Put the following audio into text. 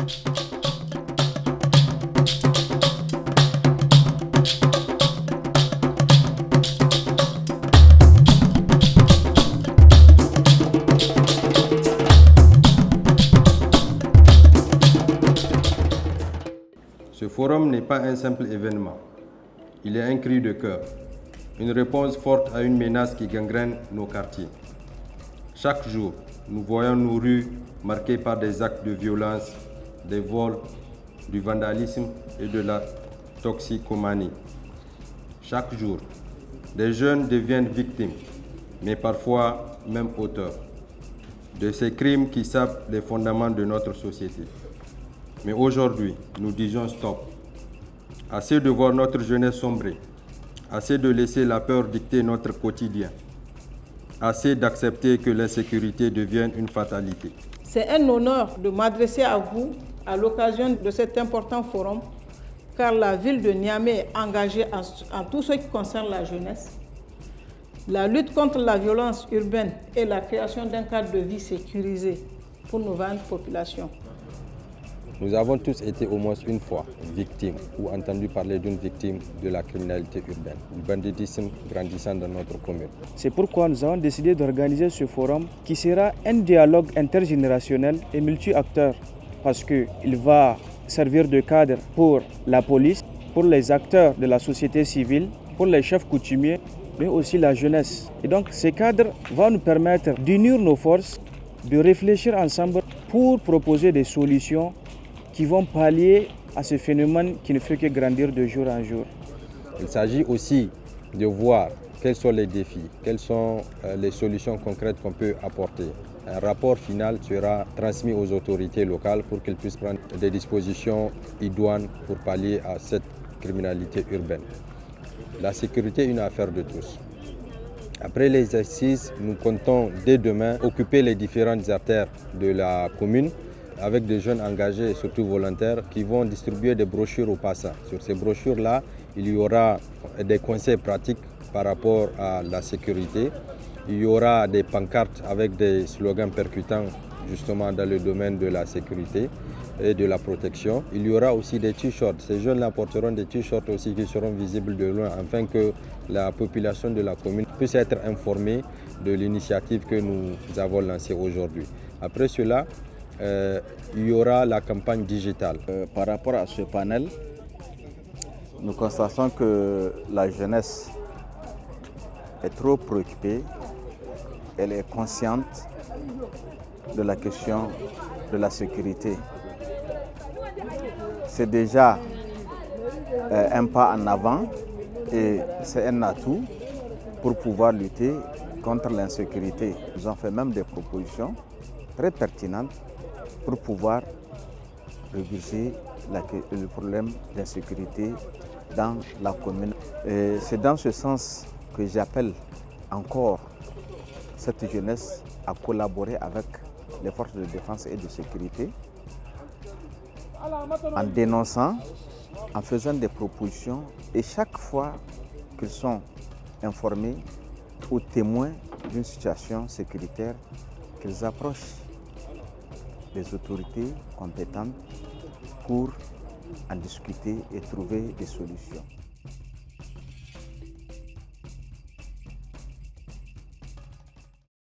Ce forum n'est pas un simple événement. Il est un cri de cœur, une réponse forte à une menace qui gangrène nos quartiers. Chaque jour, nous voyons nos rues marquées par des actes de violence, des vols, du vandalisme et de la toxicomanie. Chaque jour, des jeunes deviennent victimes, mais parfois même auteurs, de ces crimes qui sapent les fondements de notre société. Mais aujourd'hui, nous disons stop. Assez de voir notre jeunesse sombrer. Assez de laisser la peur dicter notre quotidien. Assez d'accepter que l'insécurité devienne une fatalité. C'est un honneur de m'adresser à vous à l'occasion de cet important forum, car la ville de Niamey est engagée en tout ce qui concerne la jeunesse, la lutte contre la violence urbaine et la création d'un cadre de vie sécurisé pour nos vaillantes populations. Nous avons tous été au moins une fois victimes ou entendu parler d'une victime de la criminalité urbaine, du banditisme grandissant dans notre commune. C'est pourquoi nous avons décidé d'organiser ce forum qui sera un dialogue intergénérationnel et multi-acteurs parce qu'il va servir de cadre pour la police, pour les acteurs de la société civile, pour les chefs coutumiers, mais aussi la jeunesse. Et donc ce cadre va nous permettre d'unir nos forces, de réfléchir ensemble pour proposer des solutions qui vont pallier à ce phénomène qui ne fait que grandir de jour en jour. Il s'agit aussi de voir quels sont les défis, quelles sont les solutions concrètes qu'on peut apporter. Un rapport final sera transmis aux autorités locales pour qu'elles puissent prendre des dispositions idoines pour pallier à cette criminalité urbaine. La sécurité est une affaire de tous. Après les assises, nous comptons dès demain occuper les différentes artères de la commune avec des jeunes engagés et surtout volontaires qui vont distribuer des brochures aux passants. Sur ces brochures-là, il y aura des conseils pratiques par rapport à la sécurité. Il y aura des pancartes avec des slogans percutants justement dans le domaine de la sécurité et de la protection. Il y aura aussi des t-shirts. Ces jeunes-là porteront des t-shirts aussi qui seront visibles de loin afin que la population de la commune puisse être informée de l'initiative que nous avons lancée aujourd'hui. Après cela, il y aura la campagne digitale. Par rapport à ce panel, nous constatons que la jeunesse est trop préoccupée, elle est consciente de la question de la sécurité. C'est déjà un pas en avant et c'est un atout pour pouvoir lutter contre l'insécurité. Ils ont fait même des propositions très pertinentes pour pouvoir réduire le problème d'insécurité dans la commune. C'est dans ce sens que j'appelle encore cette jeunesse à collaborer avec les forces de défense et de sécurité en dénonçant, en faisant des propositions et chaque fois qu'ils sont informés ou témoins d'une situation sécuritaire, qu'ils approchent des autorités compétentes pour en discuter et trouver des solutions.